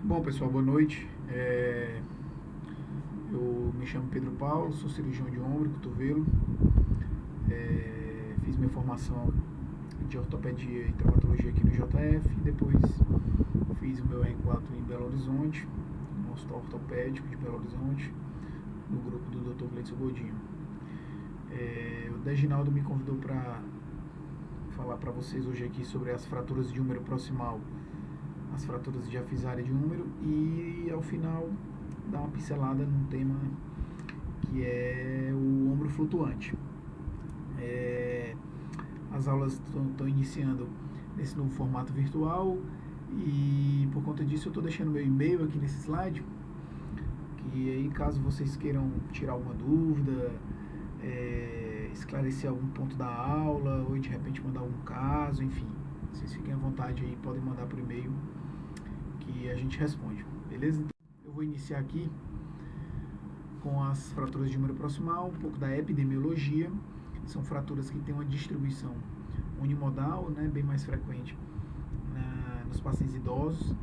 Bom, pessoal, boa noite. Eu me chamo Pedro Paulo, sou cirurgião de ombro e cotovelo. Fiz minha formação de ortopedia e traumatologia aqui no JF. Depois fiz o meu R4 em Belo Horizonte, no Hospital Ortopédico de Belo Horizonte, no grupo do Dr. Gleidson Godinho. O Deginaldo me convidou para falar para vocês hoje aqui sobre as fraturas de húmero proximal, as fraturas de diafisária de húmero e, ao final, dar uma pincelada num tema que é o ombro flutuante. As aulas estão iniciando nesse novo formato virtual e, por conta disso, eu estou deixando meu e-mail aqui nesse slide, que aí, caso vocês queiram tirar alguma dúvida, esclarecer algum ponto da aula ou de repente mandar algum caso, enfim, vocês fiquem à vontade aí, podem mandar por e-mail que a gente responde, beleza? Então, eu vou iniciar aqui com as fraturas de húmero proximal, um pouco da epidemiologia. São fraturas que têm uma distribuição unimodal, né, bem mais frequente nos pacientes idosos,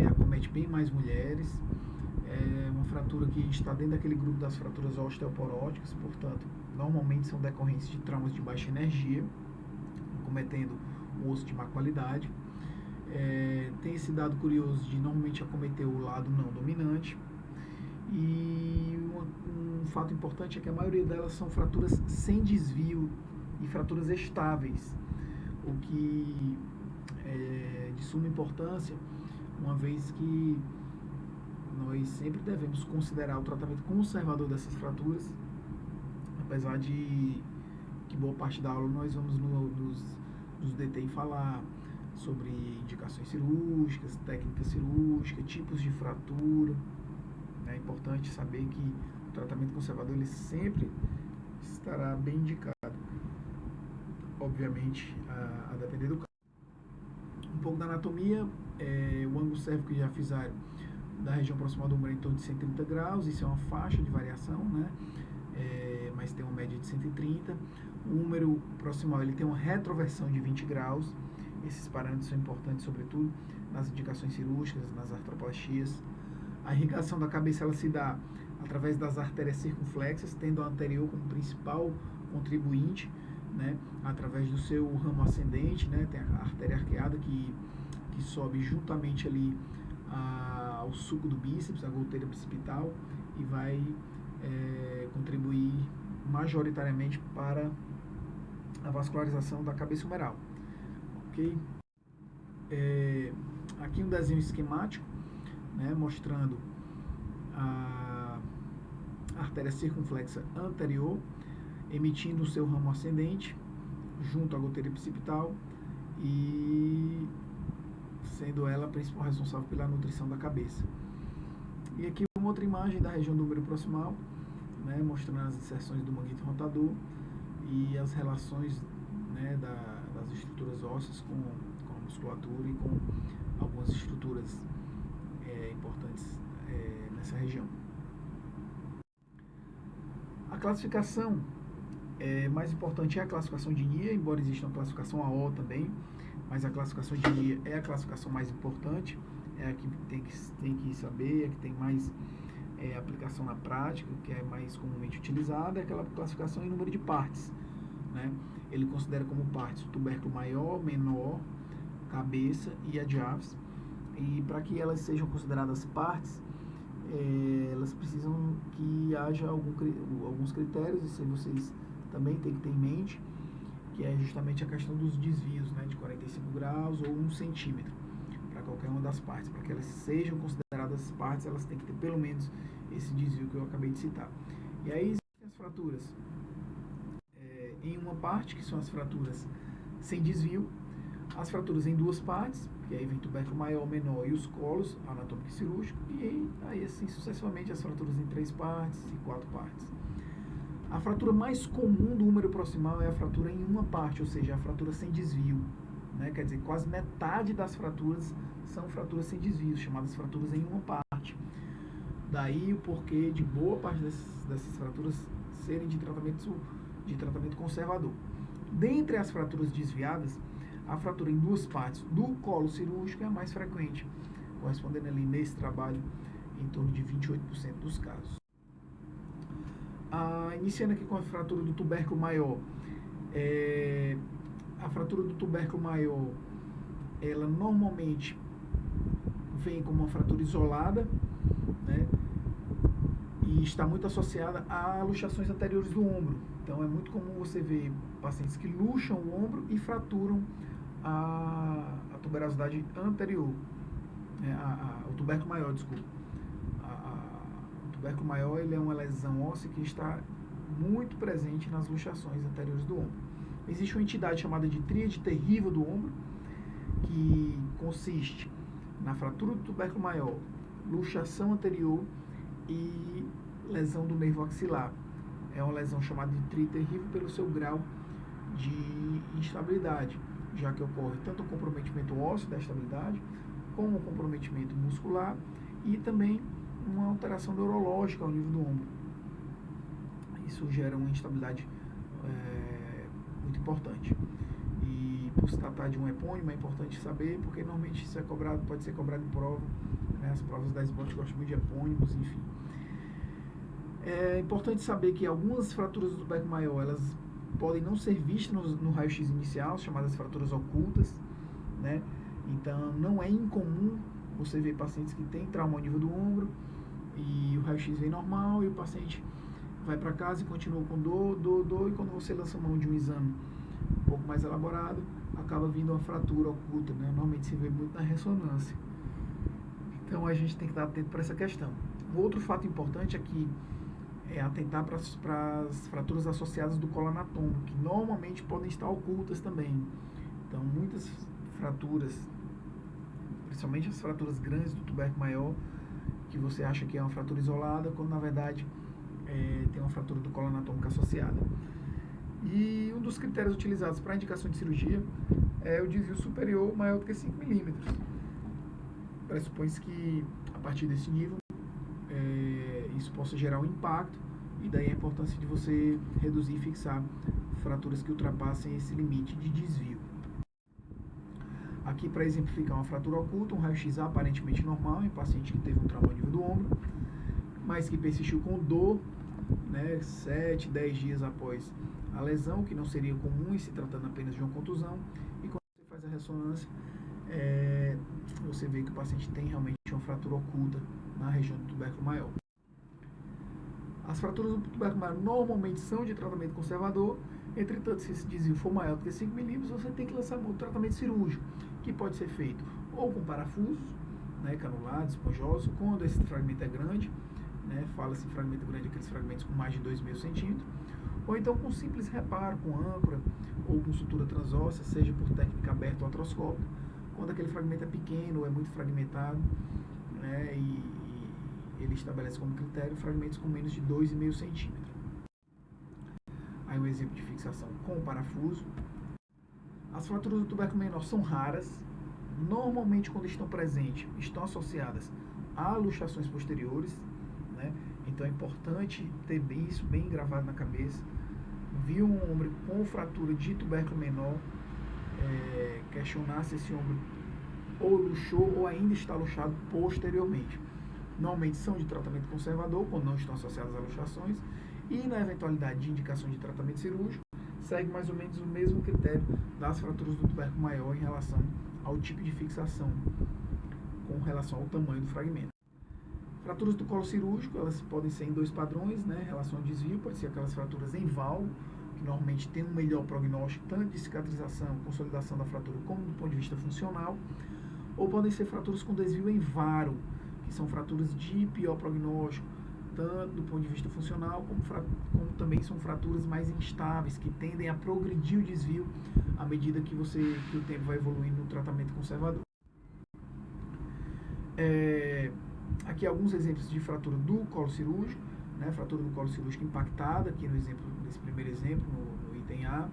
acomete bem mais mulheres. É uma fratura que está dentro daquele grupo das fraturas osteoporóticas, portanto, normalmente são decorrentes de traumas de baixa energia, acometendo o osso de má qualidade. Tem esse dado curioso de normalmente acometer o lado não dominante. E um fato importante é que a maioria delas são fraturas sem desvio e fraturas estáveis, o que é de suma importância, uma vez que nós sempre devemos considerar o tratamento conservador dessas fraturas, apesar de que boa parte da aula nós vamos nos deter em falar sobre indicações cirúrgicas, técnicas cirúrgicas, tipos de fratura. É importante saber que o tratamento conservador ele sempre estará bem indicado, obviamente, a depender do caso. Um pouco da anatomia, o ângulo cérvico diafisário da região proximal do húmero é em torno de 130 graus, isso é uma faixa de variação, né? Mas tem uma média de 130. O húmero proximal ele tem uma retroversão de 20 graus. Esses parâmetros são importantes, sobretudo, nas indicações cirúrgicas, nas artroplastias. A irrigação da cabeça ela se dá através das artérias circunflexas, tendo a anterior como principal contribuinte, né, através do seu ramo ascendente, né, tem a artéria arqueada que sobe juntamente ali ao suco do bíceps, a goteira bicipital, e vai contribuir majoritariamente para a vascularização da cabeça humeral. Ok? Aqui um desenho esquemático, né, mostrando a artéria circunflexa anterior emitindo o seu ramo ascendente junto à goteira bicipital e sendo ela a principal responsável pela nutrição da cabeça. E aqui uma outra imagem da região do húmero proximal, né, mostrando as inserções do manguito rotador e as relações, né, das estruturas ósseas com a musculatura e com algumas estruturas importantes nessa região. A classificação mais importante é a classificação de NIA, embora exista uma classificação AO também, mas a classificação de NIA é a classificação mais importante, é a que tem que saber, é a que tem mais aplicação na prática, que é mais comumente utilizada, é aquela classificação em número de partes, né? Ele considera como partes o tubérculo maior, menor, cabeça e a diáfise, e para que elas sejam consideradas partes, elas precisam que haja alguns critérios, e se vocês também têm que ter em mente, que é justamente a questão dos desvios, né, de 45 graus ou 1 centímetro para qualquer uma das partes. Para que elas sejam consideradas partes, elas têm que ter pelo menos esse desvio que eu acabei de citar. E aí existem as fraturas em uma parte, que são as fraturas sem desvio, as fraturas em duas partes, que aí vem tubérculo maior, menor e os colos, anatômico e cirúrgico, e aí assim sucessivamente as fraturas em 3 partes e 4 partes. A fratura mais comum do húmero proximal é a fratura em uma parte, ou seja, a fratura sem desvio, né? Quer dizer, quase metade das fraturas são fraturas sem desvio, chamadas fraturas em uma parte. Daí o porquê de boa parte dessas fraturas serem de tratamento conservador. Dentre as fraturas desviadas, a fratura em duas partes do colo cirúrgico é a mais frequente, correspondendo ali nesse trabalho em torno de 28% dos casos. Iniciando aqui com a fratura do tubérculo maior. A fratura do tubérculo maior, ela normalmente vem como uma fratura isolada, né? E está muito associada a luxações anteriores do ombro. Então é muito comum você ver pacientes que luxam o ombro e fraturam a tuberosidade anterior, né? O tubérculo maior, desculpa. O tubérculo maior, ele é uma lesão óssea que está muito presente nas luxações anteriores do ombro. Existe uma entidade chamada de tríade terrível do ombro, que consiste na fratura do tubérculo maior, luxação anterior e lesão do nervo axilar. É uma lesão chamada de tríade terrível pelo seu grau de instabilidade, já que ocorre tanto o comprometimento ósseo da estabilidade, como o comprometimento muscular e também uma alteração neurológica ao nível do ombro. Isso gera uma instabilidade muito importante. E por se tratar de um epônimo, é importante saber, porque normalmente isso pode ser cobrado em prova, né? As provas da SBOT gostam muito de epônimos, enfim. É importante saber que algumas fraturas do tubérculo maior, elas podem não ser vistas no raio-x inicial, chamadas fraturas ocultas, né? Então, não é incomum você ver pacientes que têm trauma ao nível do ombro e o raio-x vem normal e o paciente vai para casa e continua com dor, e quando você lança mão de um exame um pouco mais elaborado, acaba vindo uma fratura oculta, né? Normalmente se vê muito na ressonância. Então, a gente tem que estar atento para essa questão. Um outro fato importante é que atentar para as fraturas associadas do colo anatômico, que normalmente podem estar ocultas também. Então, muitas fraturas, principalmente as fraturas grandes do tubérculo maior, que você acha que é uma fratura isolada, quando na verdade tem uma fratura do colo anatômico associada. E um dos critérios utilizados para a indicação de cirurgia é o desvio superior maior do que 5 milímetros. Pressupõe-se que, a partir desse nível, isso possa gerar um impacto, e daí a importância de você reduzir e fixar fraturas que ultrapassem esse limite de desvio. Aqui, para exemplificar uma fratura oculta, um raio-x aparentemente normal em paciente que teve um trauma ao nível do ombro, mas que persistiu com dor, né, 7, 10 dias após a lesão, que não seria comum em se tratando apenas de uma contusão, e quando você faz a ressonância, você vê que o paciente tem realmente uma fratura oculta na região do tubérculo maior. As fraturas do tubérculo maior normalmente são de tratamento conservador, entretanto, se esse desvio for maior do que 5 milímetros, você tem que lançar mão do tratamento cirúrgico, que pode ser feito ou com parafusos, né, canulados, esponjosos, quando esse fragmento é grande, né, fala-se em fragmento grande, aqueles fragmentos com mais de 2,5 centímetros, ou então com simples reparo, com âncora ou com sutura transóssea, seja por técnica aberta ou artroscópica, quando aquele fragmento é pequeno ou é muito fragmentado, né, e ele estabelece como critério fragmentos com menos de 2,5 centímetros. Aí um exemplo de fixação com parafuso. As fraturas do tubérculo menor são raras, normalmente quando estão presentes, estão associadas a luxações posteriores, né? Então é importante ter isso bem gravado na cabeça. Viu um ombro com fratura de tubérculo menor, questionar se esse ombro ou luxou ou ainda está luxado posteriormente. Normalmente são de tratamento conservador, quando não estão associadas a luxações, e na eventualidade de indicação de tratamento cirúrgico, segue mais ou menos o mesmo critério das fraturas do tubérculo maior em relação ao tipo de fixação, com relação ao tamanho do fragmento. Fraturas do colo cirúrgico, elas podem ser em dois padrões, né? Em relação ao desvio, pode ser aquelas fraturas em valgo, que normalmente tem um melhor prognóstico, tanto de cicatrização, consolidação da fratura, como do ponto de vista funcional, ou podem ser fraturas com desvio em varo, que são fraturas de pior prognóstico, tanto do ponto de vista funcional, como também são fraturas mais instáveis, que tendem a progredir o desvio à medida que o tempo vai evoluindo no tratamento conservador. Aqui alguns exemplos de fratura do colo cirúrgico, né? Fratura do colo cirúrgico impactada, aqui nesse primeiro exemplo, no item A.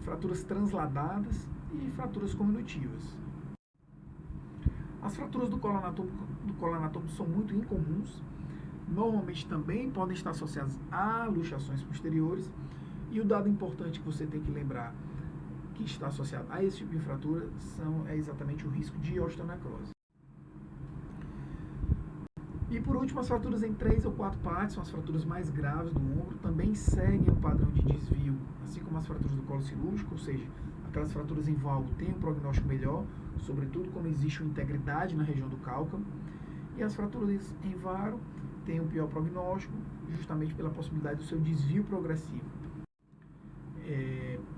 Fraturas transladadas e fraturas cominutivas. As fraturas do colo anatômico são muito incomuns, normalmente também podem estar associadas a luxações posteriores, e o dado importante que você tem que lembrar que está associado a esse tipo de fratura é exatamente o risco de osteonecrose. E por último, as fraturas em 3 ou 4 partes, são as fraturas mais graves do ombro, também seguem o padrão de desvio, assim como as fraturas do colo cirúrgico, ou seja, aquelas fraturas em valgo têm um prognóstico melhor, sobretudo quando existe uma integridade na região do cálcano, e as fraturas em varo têm um pior prognóstico, justamente pela possibilidade do seu desvio progressivo.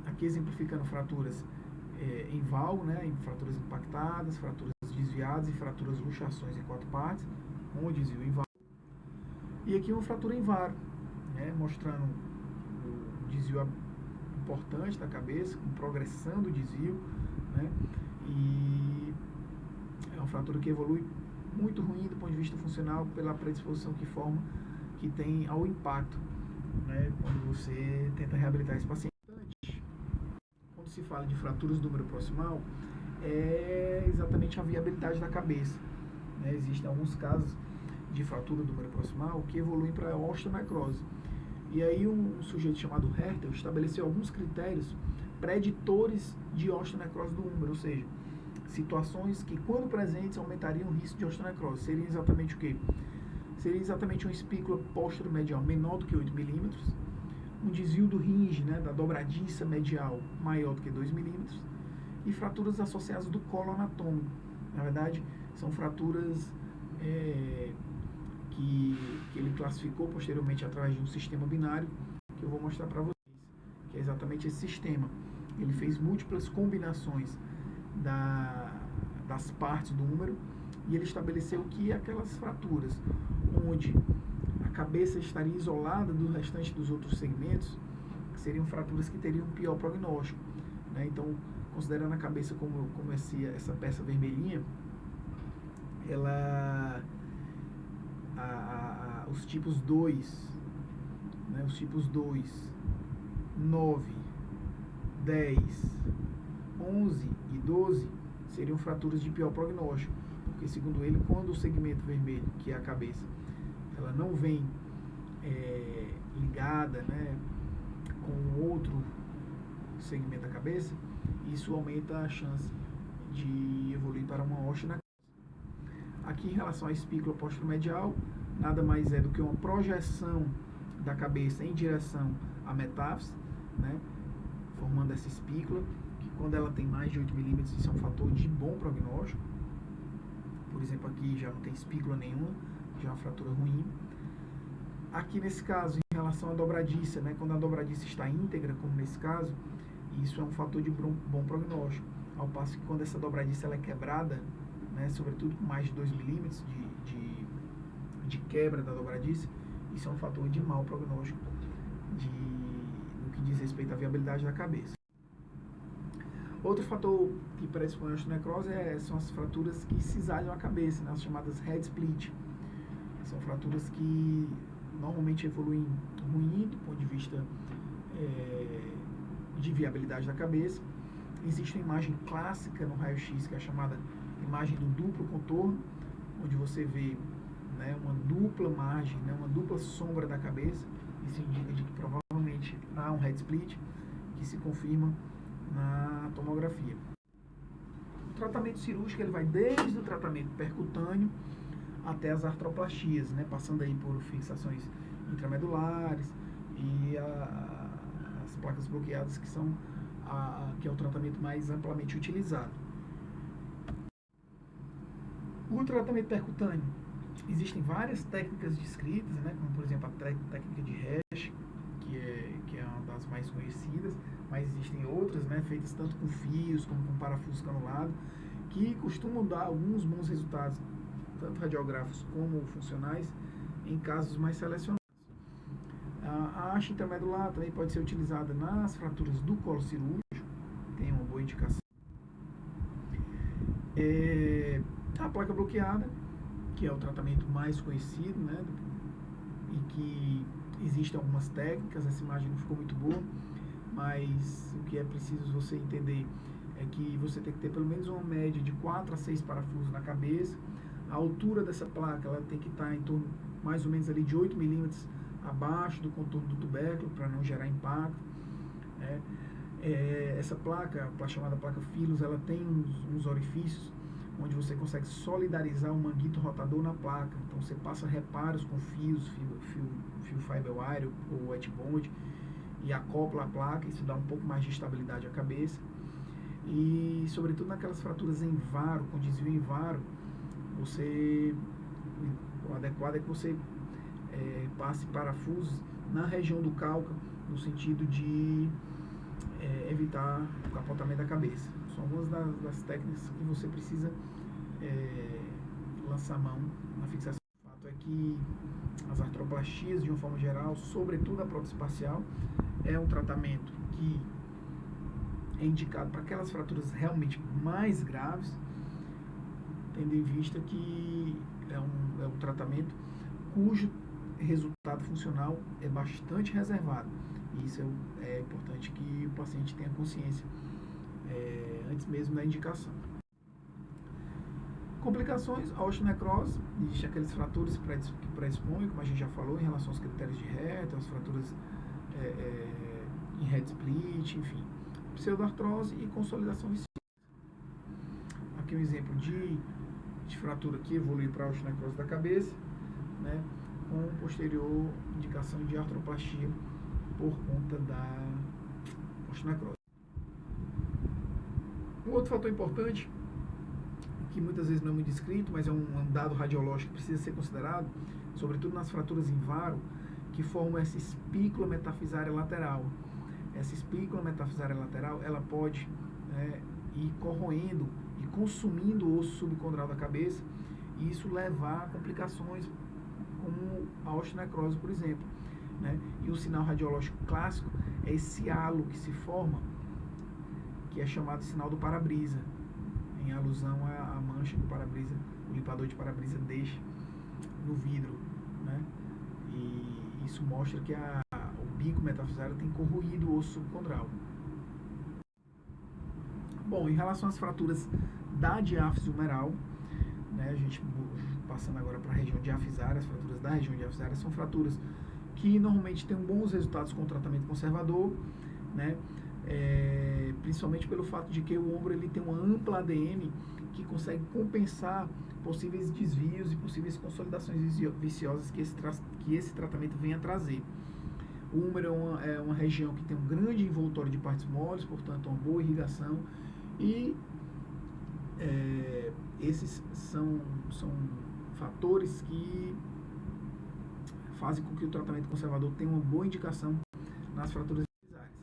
Aqui exemplificando fraturas em valgo, né, em fraturas impactadas, fraturas desviadas e fraturas luxações em 4 partes, com o desvio em varo. E aqui uma fratura em varo, né, mostrando o desvio importante da cabeça, com progressão do desvio, né, e é uma fratura que evolui muito ruim do ponto de vista funcional pela predisposição que tem ao impacto, né, quando você tenta reabilitar esse paciente. Quando se fala de fraturas do número proximal, é exatamente a viabilidade da cabeça, né? Existem alguns casos de fratura do número proximal que evoluem para osteonecrose. E aí um sujeito chamado Hertel estabeleceu alguns critérios preditores de osteonecrose do húmero, ou seja, situações que, quando presentes, aumentariam o risco de osteonecrose. Seria exatamente o quê? Seria exatamente uma espícula póstero-medial menor do que 8 milímetros, um desvio do ringe, né, da dobradiça medial maior do que 2 milímetros, e fraturas associadas do colo anatômico. Na verdade, são fraturas que ele classificou posteriormente através de um sistema binário, que eu vou mostrar para vocês, que é exatamente esse sistema. Ele fez múltiplas combinações das partes do húmero, e ele estabeleceu que aquelas fraturas onde a cabeça estaria isolada do restante dos outros segmentos seriam fraturas que teriam um pior prognóstico, né? Então, considerando a cabeça como essa peça vermelhinha, ela os tipos 2, né, os tipos 2, 9, 10, 11 e 12 seriam fraturas de pior prognóstico, porque segundo ele, quando o segmento vermelho, que é a cabeça, ela não vem ligada, né, com outro segmento da cabeça, isso aumenta a chance de evoluir para uma osteonecrose. Aqui, em relação à espícula posteromedial, nada mais é do que uma projeção da cabeça em direção à metáfise, né, formando essa espícula, que quando ela tem mais de 8 milímetros, isso é um fator de bom prognóstico. Por exemplo, aqui já não tem espícula nenhuma, já é uma fratura ruim. Aqui nesse caso, em relação à dobradiça, né, quando a dobradiça está íntegra, como nesse caso, isso é um fator de bom prognóstico. Ao passo que quando essa dobradiça ela é quebrada, né, sobretudo com mais de 2 milímetros de quebra da dobradiça, isso é um fator de mau prognóstico no que diz respeito à viabilidade da cabeça. Outro fator que predispõe à osteonecrose são as fraturas que cisalham a cabeça, né, as chamadas head split. São fraturas que normalmente evoluem ruim do ponto de vista de viabilidade da cabeça. Existe uma imagem clássica no raio-x, que é a chamada imagem do duplo contorno, onde você vê, né, uma dupla margem, né, uma dupla sombra da cabeça. Isso indica de que provavelmente há um head split, que se confirma na tomografia. O tratamento cirúrgico ele vai desde o tratamento percutâneo até as artroplastias, né, passando aí por fixações intramedulares e as placas bloqueadas, que é o tratamento mais amplamente utilizado. O tratamento percutâneo, existem várias técnicas descritas, né, como por exemplo a técnica de Hesch, que é uma das mais conhecidas, mas existem outras, né, feitas tanto com fios como com parafuso canulado, que costumam dar alguns bons resultados, tanto radiográficos como funcionais, em casos mais selecionados. A haste intramedular também pode ser utilizada nas fraturas do colo cirúrgico, tem uma boa indicação. A placa bloqueada, que é o tratamento mais conhecido, né, e que existem algumas técnicas, essa imagem não ficou muito boa, mas o que é preciso você entender é que você tem que ter pelo menos uma média de 4 a 6 parafusos na cabeça. A altura dessa placa ela tem que estar em torno mais ou menos ali de 8 milímetros abaixo do contorno do tubérculo, para não gerar impacto, né? Essa placa, a chamada placa Philus, ela tem uns orifícios onde você consegue solidarizar o manguito rotador na placa. Então você passa reparos com fios, fio fiber wire ou wet bond, e acopla a placa. Isso dá um pouco mais de estabilidade à cabeça. E sobretudo naquelas fraturas em varo, com desvio em varo, o adequado é que você passe parafusos na região do calca, no sentido de evitar o capotamento da cabeça. São algumas das técnicas que você precisa lançar mão na fixação. O fato é que as artroplastias, de uma forma geral, sobretudo a prótese espacial, é um tratamento que é indicado para aquelas fraturas realmente mais graves, tendo em vista que é um tratamento cujo resultado funcional é bastante reservado. E isso é importante que o paciente tenha consciência antes mesmo da indicação. Complicações, a osteonecrose, existem aqueles fraturas que predispõem, como a gente já falou, em relação aos critérios de Retter, as fraturas em head split, enfim. Pseudoartrose e consolidação viciosa. Aqui um exemplo de fratura que evolui para a osteonecrose da cabeça, né, com posterior indicação de artroplastia por conta da osteonecrose. Um outro fator importante, que muitas vezes não é muito descrito, mas é um dado radiológico que precisa ser considerado, sobretudo nas fraturas em varo, que formam essa espícula metafisária lateral. Essa espícula metafisária lateral, ela pode ir corroendo e consumindo o osso subcondral da cabeça, e isso levar a complicações como a osteonecrose, por exemplo. E o sinal radiológico clássico é esse halo que se forma, que é chamado sinal do para-brisa, em alusão à mancha que o limpador de para-brisa deixa no vidro, E isso mostra que o bico metafisário tem corroído o osso subcondral. Bom, em relação às fraturas da diáfise humeral, a gente passando agora para a região diafisária, as fraturas da região diafisária são fraturas que normalmente têm bons resultados com o tratamento conservador, principalmente pelo fato de que o ombro ele tem uma ampla ADM que consegue compensar possíveis desvios e possíveis consolidações viciosas que esse tratamento vem a trazer. O húmero é uma região que tem um grande envoltório de partes moles, portanto, uma boa irrigação, e esses são fatores que fazem com que o tratamento conservador tenha uma boa indicação nas fraturas diafisárias.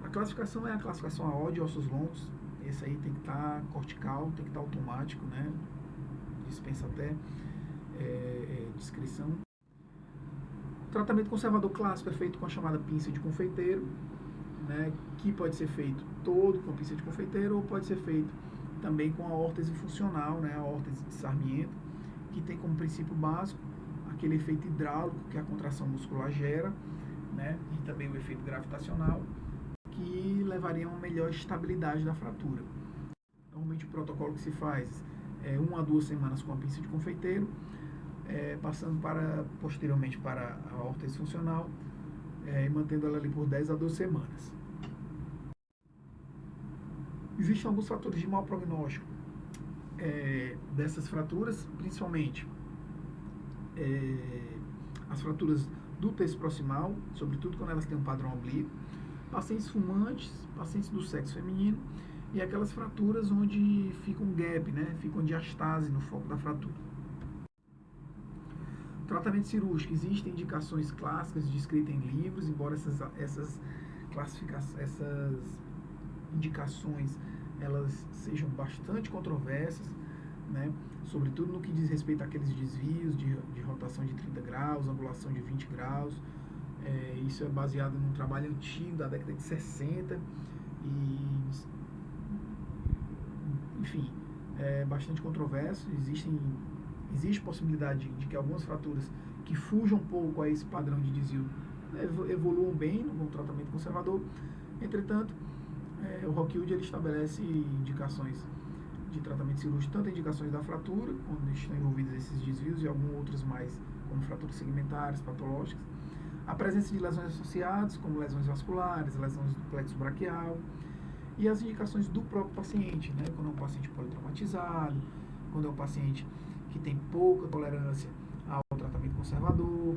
A classificação é a classificação AO de ossos longos. Esse aí tem que estar cortical, tem que estar automático, dispensa até descrição. O tratamento conservador clássico é feito com a chamada pinça de confeiteiro, que pode ser feito todo com a pinça de confeiteiro ou pode ser feito também com a órtese funcional, a órtese de Sarmiento, que tem como princípio básico aquele efeito hidráulico que a contração muscular gera, e também o efeito gravitacional, que levaria a uma melhor estabilidade da fratura. Normalmente o protocolo que se faz é 1 a 2 semanas com a pinça de confeiteiro, passando posteriormente para a órtese funcional, e mantendo ela ali por 10 a 12 semanas. Existem alguns fatores de mau prognóstico dessas fraturas, principalmente as fraturas do terço proximal, sobretudo quando elas têm um padrão oblíquo, pacientes fumantes, pacientes do sexo feminino, e aquelas fraturas onde fica um gap, fica uma diastase no foco da fratura. Tratamento cirúrgico, existem indicações clássicas descritas em livros, embora essas indicações elas sejam bastante controversas, sobretudo no que diz respeito àqueles desvios de rotação de 30 graus, angulação de 20 graus. Isso é baseado num trabalho antigo da década de 60 e, enfim, é bastante controverso. Existe possibilidade de que algumas fraturas que fujam um pouco a esse padrão de desvio evoluam bem no tratamento conservador. Entretanto, o Rockwood ele estabelece indicações de tratamento cirúrgico, tanto indicações da fratura, onde estão envolvidos esses desvios, e alguns outros mais, como fraturas segmentares, patológicas, A presença de lesões associadas, como lesões vasculares, lesões do plexo braquial, e as indicações do próprio paciente, né? Quando é um paciente politraumatizado, quando é um paciente que tem pouca tolerância ao tratamento conservador,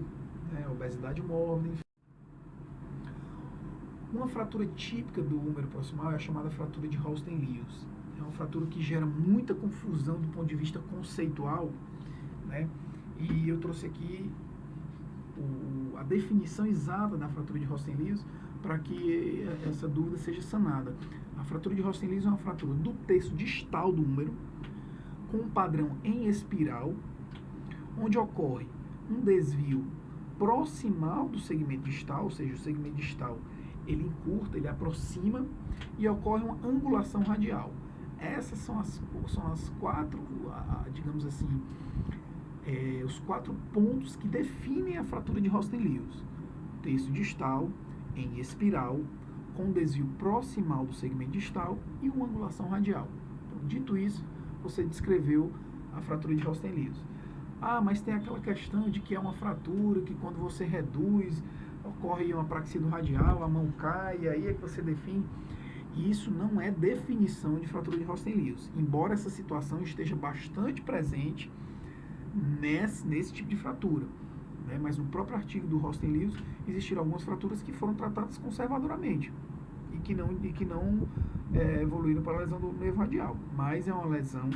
né? Obesidade mórbida, enfim. Uma fratura típica do húmero proximal é a chamada fratura de Holsten-Lewis. É uma fratura que gera muita confusão do ponto de vista conceitual, né? E eu trouxe aqui a definição exata da fratura de Holsten-Lewis para que essa dúvida seja sanada. A fratura de Holsten-Lewis é uma fratura do terço distal do húmero, com um padrão em espiral, onde ocorre um desvio proximal do segmento distal, ou seja, o segmento distal ele encurta, ele aproxima e ocorre uma angulação radial. Essas são as quatro, digamos assim, os 4 pontos que definem a fratura de Holsten-Lewis. Terço distal, em espiral, com desvio proximal do segmento distal e uma angulação radial. Então, dito isso, você descreveu a fratura de Holsten-Lewis. Ah, mas tem aquela questão de que é uma fratura que quando você reduz, ocorre uma praxedo radial, a mão cai, e aí é que você define. E isso não é definição de fratura de Holsten-Lewis, embora essa situação esteja bastante presente nesse tipo de fratura. Né? Mas no próprio artigo do Holsten-Lewis existiram algumas fraturas que foram tratadas conservadoramente e que não evoluíram para a lesão do nervo radial. Mas é uma lesão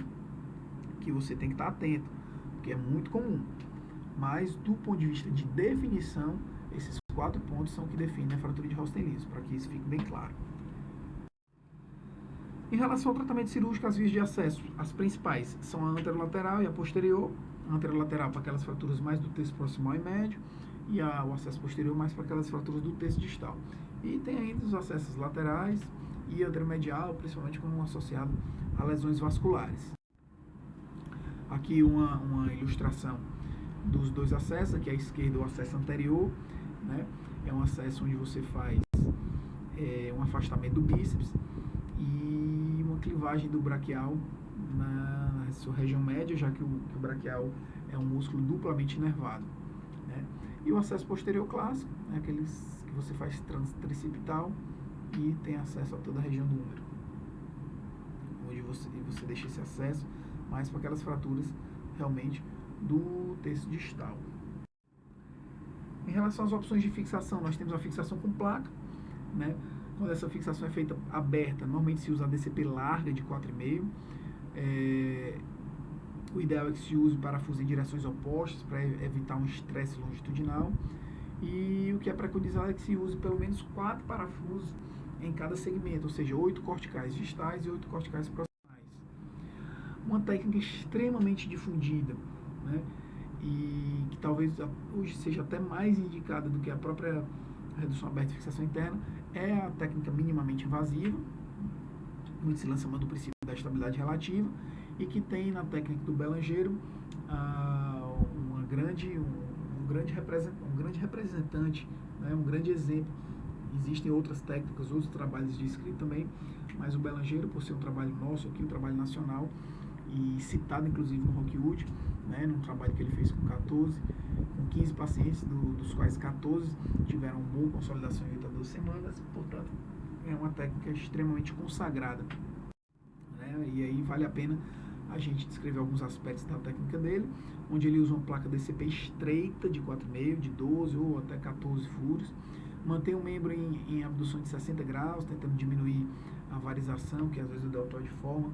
que você tem que estar atento, porque é muito comum. Mas do ponto de vista de definição, esses 4 pontos são que definem a fratura de Holsten-Lewis, para que isso fique bem claro. Em relação ao tratamento cirúrgico, as vias de acesso, as principais são a anterolateral e a posterior. A anterolateral para aquelas fraturas mais do terço proximal e médio, e o acesso posterior mais para aquelas fraturas do terço distal. E tem ainda os acessos laterais e anteromedial, principalmente quando associado a lesões vasculares. Aqui uma ilustração dos 2 acessos, aqui à esquerda o acesso anterior, né? É um acesso onde você faz um afastamento do bíceps e uma clivagem do braquial na sua região média, já que o braquial é um músculo duplamente inervado. Né? E o acesso posterior clássico, né? Aqueles que você faz transtricipital e tem acesso a toda a região do húmero, onde você deixa esse acesso mais para aquelas fraturas realmente do terço distal. Em relação às opções de fixação, nós temos a fixação com placa, né? Quando essa fixação é feita aberta, normalmente se usa a DCP larga de 4,5. O ideal é que se use parafuso em direções opostas para evitar um estresse longitudinal. E o que é preconizado é que se use pelo menos 4 parafusos em cada segmento, ou seja, 8 corticais distais e 8 corticais proximais. Uma técnica extremamente difundida, né? E que talvez hoje seja até mais indicada do que a própria redução aberta e fixação interna, é a técnica minimamente invasiva, onde se lança mão do princípio da estabilidade relativa, e que tem na técnica do Belanger um grande representante, né, um grande exemplo. Existem outras técnicas, outros trabalhos de escrito também, mas o Belanger, por ser um trabalho nosso aqui, um trabalho nacional, e citado inclusive no Rockwood, né, num trabalho que ele fez com 15 pacientes, dos quais 14 tiveram boa consolidação em 8 a 12 semanas, portanto, é uma técnica extremamente consagrada. Né, e aí vale a pena a gente descrever alguns aspectos da técnica dele, onde ele usa uma placa DCP estreita de 4,5, de 12 ou até 14 furos, mantém o membro em abdução de 60 graus, tentando diminuir a varização, que às vezes o deltoide forma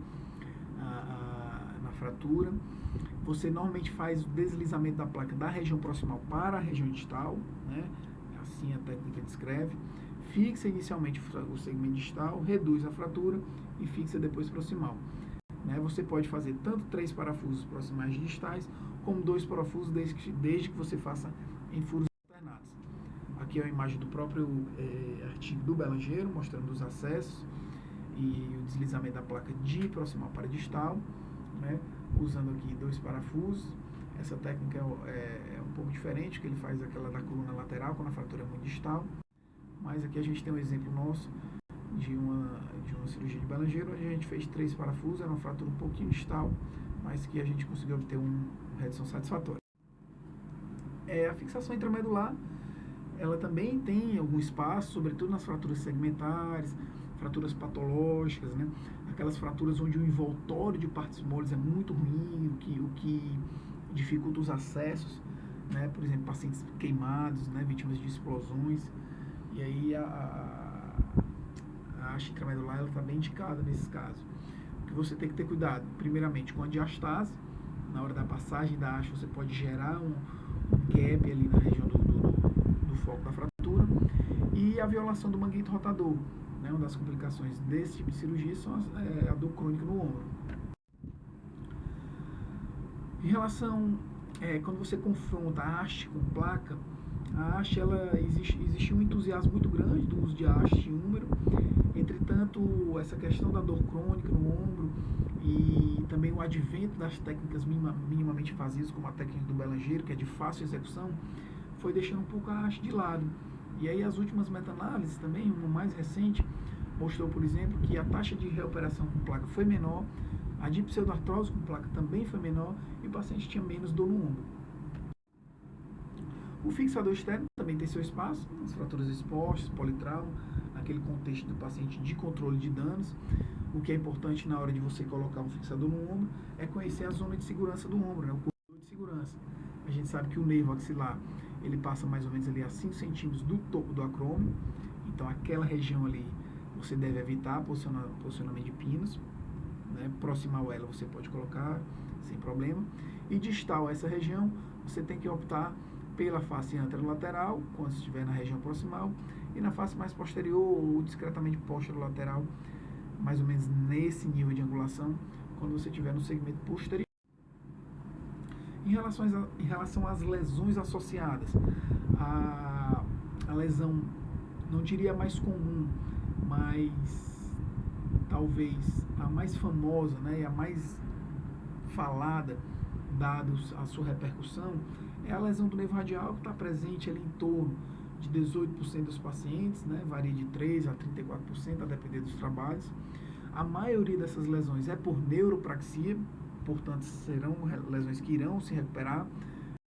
na fratura. Você normalmente faz o deslizamento da placa da região proximal para a região distal, né? Assim a técnica descreve. Fixa inicialmente o segmento distal, reduz a fratura e fixa depois proximal. Né? Você pode fazer tanto 3 parafusos proximais distais, como 2 parafusos desde que você faça em furos alternados. Aqui é a imagem do próprio artigo do Belanger, mostrando os acessos e o deslizamento da placa de proximal para distal, né? Usando aqui 2 parafusos. Essa técnica é um pouco diferente, que ele faz aquela da coluna lateral, quando a fratura é muito distal. Mas aqui a gente tem um exemplo nosso de uma cirurgia de Belanger, onde a gente fez 3 parafusos, era uma fratura um pouquinho distal, mas que a gente conseguiu obter uma redução satisfatória. A fixação intramedular ela também tem algum espaço, sobretudo nas fraturas segmentares, fraturas patológicas, né? Aquelas fraturas onde o envoltório de partes moles é muito ruim, o que dificulta os acessos, né? Por exemplo, pacientes queimados, né? Vítimas de explosões. E aí a haste intramedular está bem indicada nesses casos. O que você tem que ter cuidado, primeiramente, com a diastase. Na hora da passagem da haste, você pode gerar um gap ali na região do foco da fratura. E a violação do manguito rotador. Né? Uma das complicações desse tipo de cirurgia são a dor crônica no ombro. Em relação, quando você confronta a haste com placa, a haste, existe um entusiasmo muito grande do uso de haste em húmero. Entretanto, essa questão da dor crônica no ombro e também o advento das técnicas minimamente invasivas, como a técnica do Belangeiro, que é de fácil execução, foi deixando um pouco a haste de lado. E aí as últimas meta-análises também, uma mais recente, mostrou, por exemplo, que a taxa de reoperação com placa foi menor, a de pseudoartrose com placa também foi menor e o paciente tinha menos dor no ombro. O fixador externo também tem seu espaço, as fraturas expostas, politrauma, aquele contexto do paciente de controle de danos. O que é importante na hora de você colocar um fixador no ombro é conhecer a zona de segurança do ombro, né? O corredor de segurança. A gente sabe que o nervo axilar, ele passa mais ou menos ali a 5 centímetros do topo do acrômio, então aquela região ali você deve evitar posicionamento de pinos, né? Proximal ela você pode colocar sem problema, e distal a essa região você tem que optar pela face anterolateral, quando estiver na região proximal, e na face mais posterior ou discretamente posterolateral, mais ou menos nesse nível de angulação, quando você estiver no segmento posterior. Em relação às lesões associadas, a lesão, não diria mais comum, mas talvez a mais famosa, né, e a mais falada, dado a sua repercussão, é a lesão do nervo radial, que está presente ali em torno de 18% dos pacientes, né, varia de 3% a 34%, a depender dos trabalhos. A maioria dessas lesões é por neuropraxia, portanto serão lesões que irão se recuperar,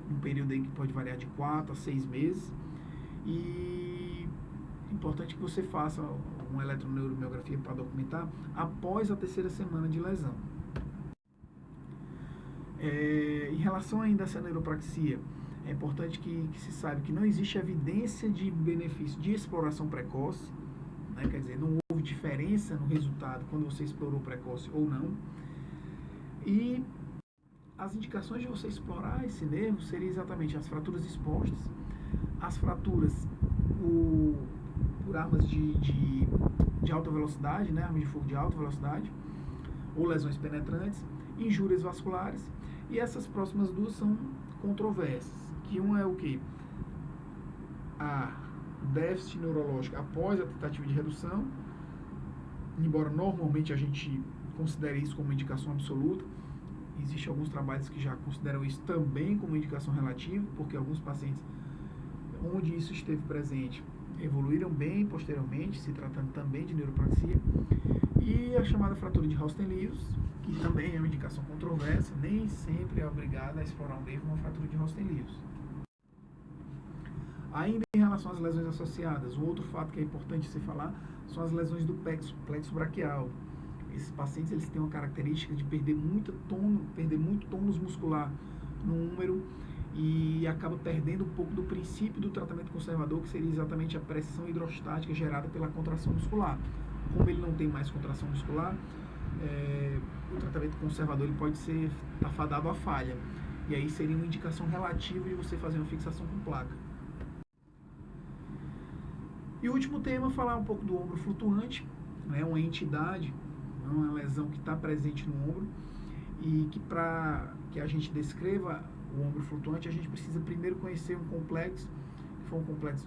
um período aí que pode variar de 4 a 6 meses. E é importante que você faça uma eletroneuromiografia para documentar após a 3ª semana de lesão. Em relação ainda a essa neuropraxia, é importante que se saiba que não existe evidência de benefício de exploração precoce, né? Quer dizer, não houve diferença no resultado quando você explorou precoce ou não. E as indicações de você explorar esse nervo seriam exatamente as fraturas expostas, as fraturas por armas de alta velocidade, né? Armas de fogo de alta velocidade, ou lesões penetrantes, injúrias vasculares. E essas próximas duas são controversas, que uma é o quê? A déficit neurológico após a tentativa de redução, embora normalmente a gente considere isso como indicação absoluta, existem alguns trabalhos que já consideram isso também como indicação relativa, porque alguns pacientes onde isso esteve presente evoluíram bem posteriormente, se tratando também de neuropraxia, e a chamada fratura de Holsten-Lewis, que também é uma indicação controversa, nem sempre é obrigada a explorar um nervo uma fratura de Holsten-Lewis. Ainda em relação às lesões associadas, um outro fato que é importante se falar são as lesões do plexo braquial. Esses pacientes eles têm uma característica de perder muito tônus muscular no húmero e acaba perdendo um pouco do princípio do tratamento conservador, que seria exatamente a pressão hidrostática gerada pela contração muscular. Como ele não tem mais contração muscular, o tratamento conservador ele pode ser afadado à falha. E aí seria uma indicação relativa de você fazer uma fixação com placa. E o último tema, falar um pouco do ombro flutuante, né, uma entidade, uma lesão que está presente no ombro e que para que a gente descreva o ombro flutuante, a gente precisa primeiro conhecer um complexo, que foi um complexo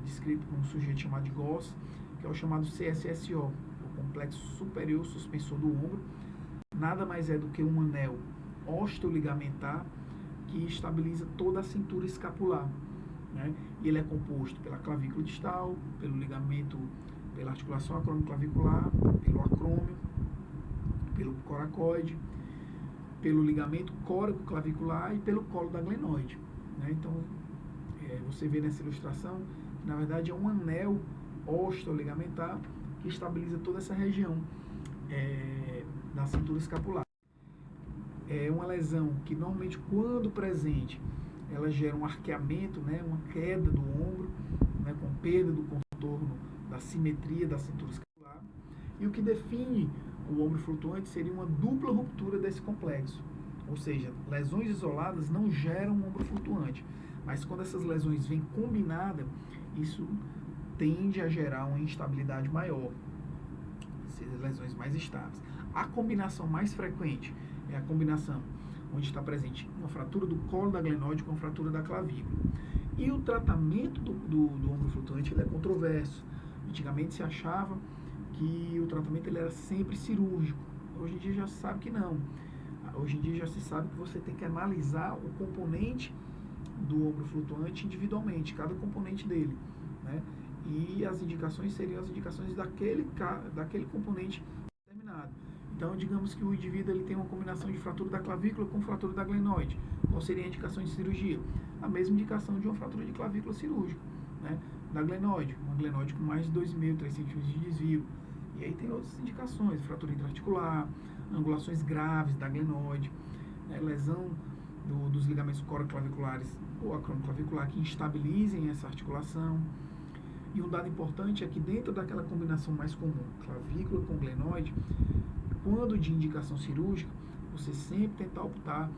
descrito por um sujeito chamado de Goss, que é o chamado CSSO, o complexo superior suspensor do ombro. Nada mais é do que um anel osteoligamentar que estabiliza toda a cintura escapular, né? E ele é composto pela clavícula distal, pelo ligamento, pela articulação acrômio-clavicular, pelo acrômio, pelo coracoide, pelo ligamento córico-clavicular e pelo colo da glenoide, né? Então, Você vê nessa ilustração que na verdade é um anel osteoligamentar que estabiliza toda essa região da cintura escapular. É uma lesão que normalmente quando presente ela gera um arqueamento, né, uma queda do ombro, né, com perda do contorno da simetria da cintura escapular. E o que define o ombro flutuante seria uma dupla ruptura desse complexo. Ou seja, lesões isoladas não geram um ombro flutuante, mas quando essas lesões vêm combinadas, isso tende a gerar uma instabilidade maior, lesões mais estáveis. A combinação mais frequente é a combinação onde está presente uma fratura do colo da glenoide com a fratura da clavícula. E o tratamento do ombro flutuante ele é controverso. Antigamente se achava que o tratamento ele era sempre cirúrgico. Hoje em dia já se sabe que não. Hoje em dia já se sabe que você tem que analisar o componente do ombro flutuante individualmente, cada componente dele, né? E as indicações seriam as indicações daquele componente determinado. Então, digamos que o indivíduo ele tem uma combinação de fratura da clavícula com fratura da glenoide. Qual seria a indicação de cirurgia? A mesma indicação de uma fratura de clavícula cirúrgica, né? Da glenoide, uma glenoide com mais de 2,5, 3 centímetros de desvio. E aí tem outras indicações, fratura intraarticular, angulações graves da glenoide, né? Lesão dos ligamentos coroclaviculares ou acromioclavicular que instabilizem essa articulação. E um dado importante é que dentro daquela combinação mais comum, clavícula com glenoide, quando de indicação cirúrgica, você sempre tentar optar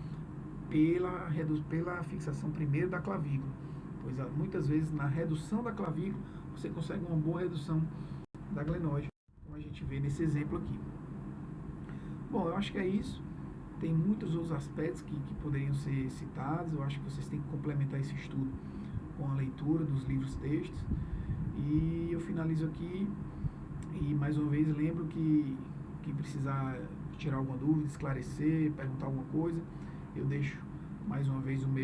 pela fixação primeiro da clavícula, pois muitas vezes na redução da clavícula você consegue uma boa redução da glenoide, como a gente vê nesse exemplo aqui. Bom, eu acho que é isso. Tem muitos outros aspectos que poderiam ser citados. Eu acho que vocês têm que complementar esse estudo com a leitura dos livros textos. E eu finalizo aqui e mais uma vez lembro que quem precisar tirar alguma dúvida, esclarecer, perguntar alguma coisa, eu deixo mais uma vez o meu